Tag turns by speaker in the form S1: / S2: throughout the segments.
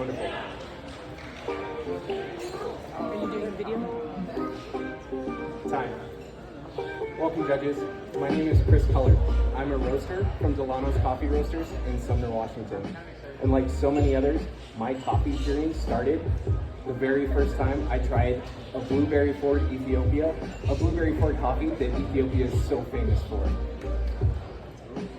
S1: wonderful.
S2: Are you doing a video?
S1: Time. Welcome, judges. My name is Chris Culler. I'm a roaster from Delano's Coffee Roasters in Sumner, Washington. And like so many others, my coffee journey started the very first time I tried a blueberry forward coffee that Ethiopia is so famous for.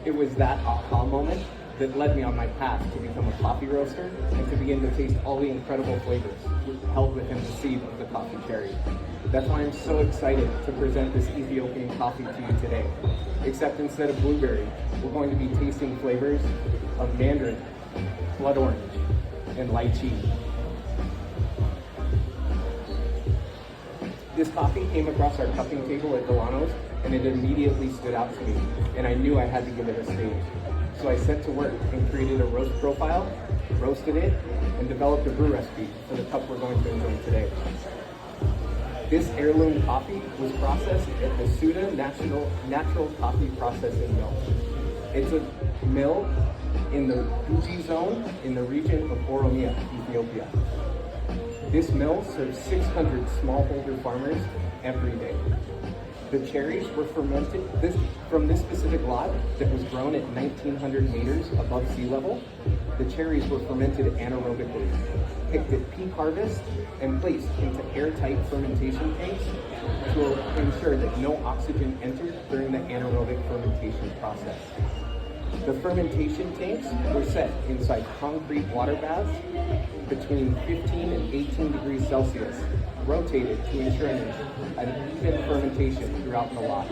S1: It was that aha moment that led me on my path to become a coffee roaster and to begin to taste all the incredible flavors held within the seed of the coffee cherry. That's why I'm so excited to present this Ethiopian coffee to you today. Except instead of blueberry, we're going to be tasting flavors of mandarin, blood orange, and lychee. This coffee came across our cupping table at Delano's, and it immediately stood out to me, and I knew I had to give it a stage. So I set to work and created a roast profile, roasted it, and developed a brew recipe for the cup we're going to enjoy today. This heirloom coffee was processed at the Suda Natural Coffee Processing Mill. It's a mill in the Guji zone in the region of Oromia, Ethiopia. This mill serves 600 smallholder farmers every day. The cherries were fermented from this specific lot that was grown at 1,900 meters above sea level. The cherries were fermented anaerobically, picked at peak harvest, and placed into airtight fermentation tanks to ensure that no oxygen entered during the anaerobic fermentation process. The fermentation tanks were set inside concrete water baths between 15 and 18 degrees Celsius, rotated to ensure an even fermentation throughout the lot.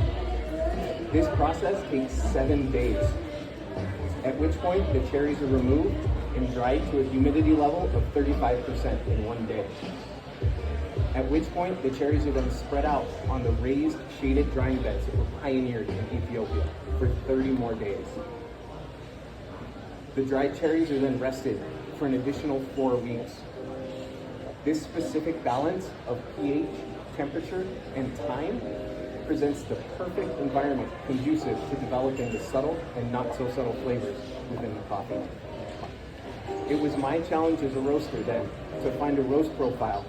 S1: This process takes 7 days, at which point the cherries are removed and dried to a humidity level of 35% in 1 day. At which point the cherries are then spread out on the raised, shaded drying beds that were pioneered in Ethiopia for 30 more days. The dried cherries are then rested for an additional 4 weeks. This specific balance of pH, temperature, and time presents the perfect environment conducive to developing the subtle and not so subtle flavors within the coffee. It was my challenge as a roaster then to find a roast profile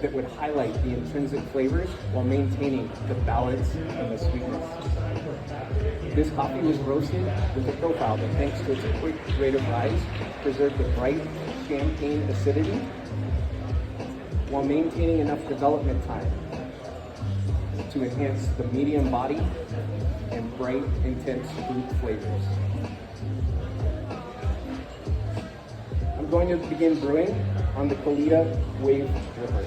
S1: that would highlight the intrinsic flavors while maintaining the balance and the sweetness. This coffee was roasted with a profile that, thanks to its quick rate of rise, preserved the bright champagne acidity while maintaining enough development time to enhance the medium body and bright, intense fruit flavors. I'm going to begin brewing on the Kalita Wave Dripper.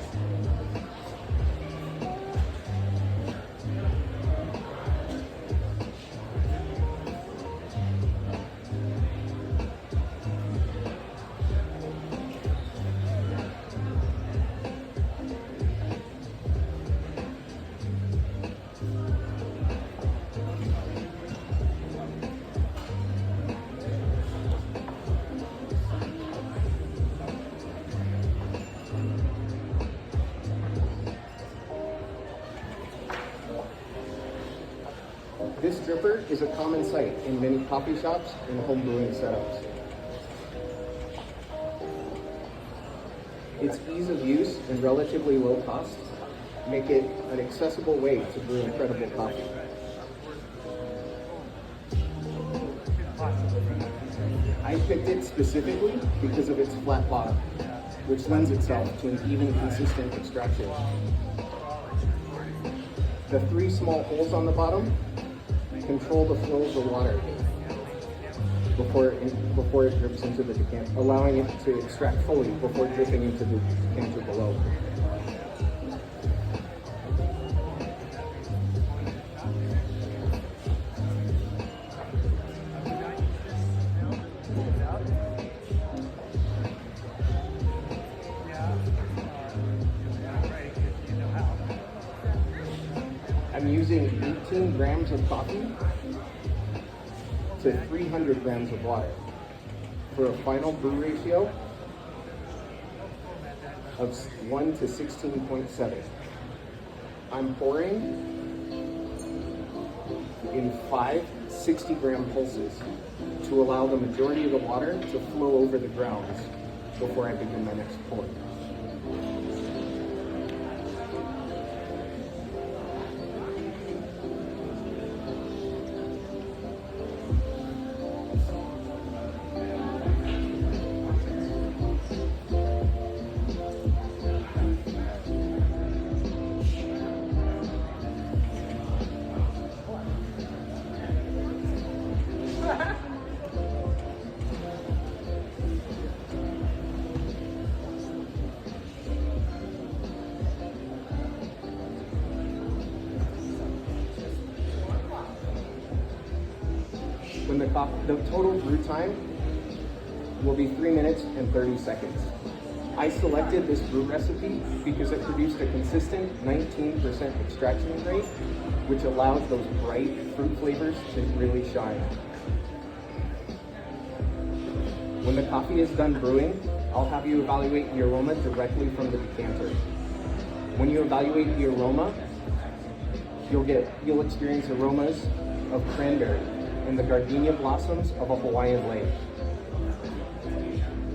S1: This dripper is a common sight in many coffee shops and home brewing setups. Its ease of use and relatively low cost make it an accessible way to brew incredible coffee. I picked it specifically because of its flat bottom, which lends itself to an even, consistent extraction. The 3 small holes on the bottom control the flow of the water before it drips into the decanter, allowing it to extract fully before dripping into the decanter below. I'm using 18 grams of coffee to 300 grams of water for a final brew ratio of 1 to 16.7. I'm pouring in 5 60-gram pulses to allow the majority of the water to flow over the grounds before I begin my next pour. When the total brew time will be 3 minutes and 30 seconds. I selected this brew recipe because it produced a consistent 19% extraction rate, which allows those bright fruit flavors to really shine. When the coffee is done brewing, I'll have you evaluate the aroma directly from the decanter. When you evaluate the aroma, you'll experience aromas of cranberry and the gardenia blossoms of a Hawaiian lake.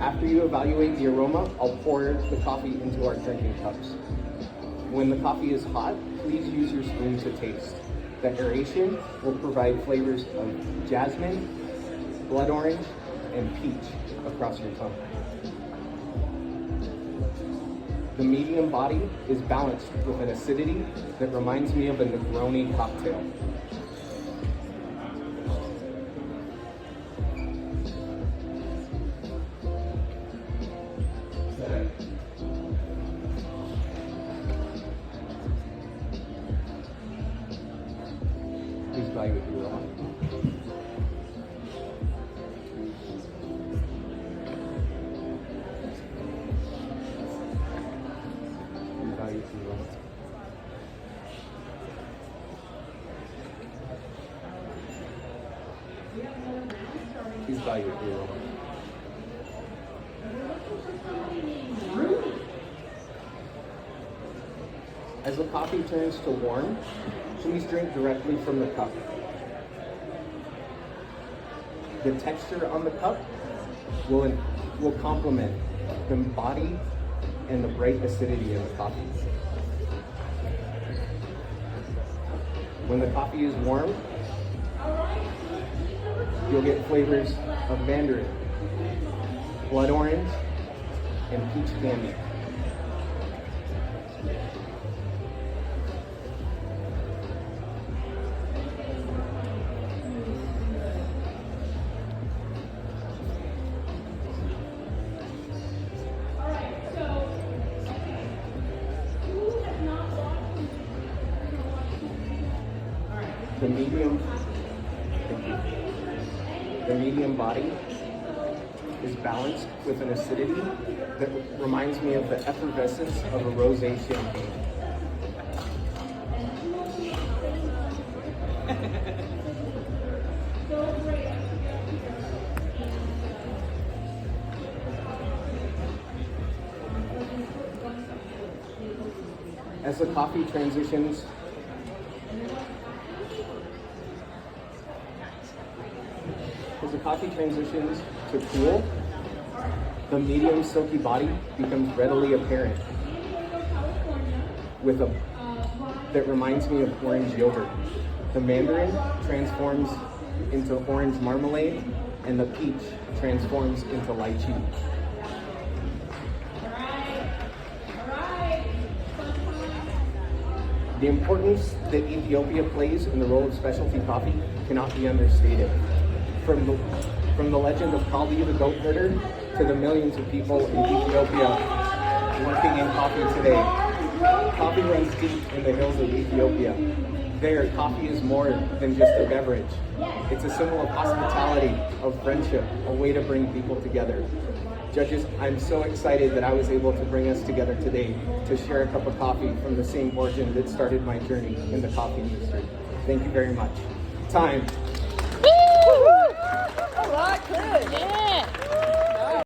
S1: After you evaluate the aroma, I'll pour the coffee into our drinking cups. When the coffee is hot, please use your spoon to taste. The aeration will provide flavors of jasmine, blood orange, and peach across your tongue. The medium body is balanced with an acidity that reminds me of a Negroni cocktail. Please evaluate the aroma. Please evaluate the aroma. Please evaluate the aroma. As the coffee turns to warm, please drink directly from the cup. The texture on the cup will complement the body and the bright acidity of the coffee. When the coffee is warm, you'll get flavors of mandarin, blood orange, and peach candy. The medium body is balanced with an acidity that reminds me of the effervescence of a rosé champagne. As the coffee transitions to cool, the medium silky body becomes readily apparent that reminds me of orange yogurt. The mandarin transforms into orange marmalade, and the peach transforms into lychee. The importance that Ethiopia plays in the role of specialty coffee cannot be understated. From the legend of Kaldi the goat herder to the millions of people in Ethiopia working in coffee today, coffee runs deep in the hills of Ethiopia. There, coffee is more than just a beverage. It's a symbol of hospitality, of friendship, a way to bring people together. Judges, I'm so excited that I was able to bring us together today to share a cup of coffee from the same origin that started my journey in the coffee industry. Thank you very much. Time.
S2: All right, good. Yeah.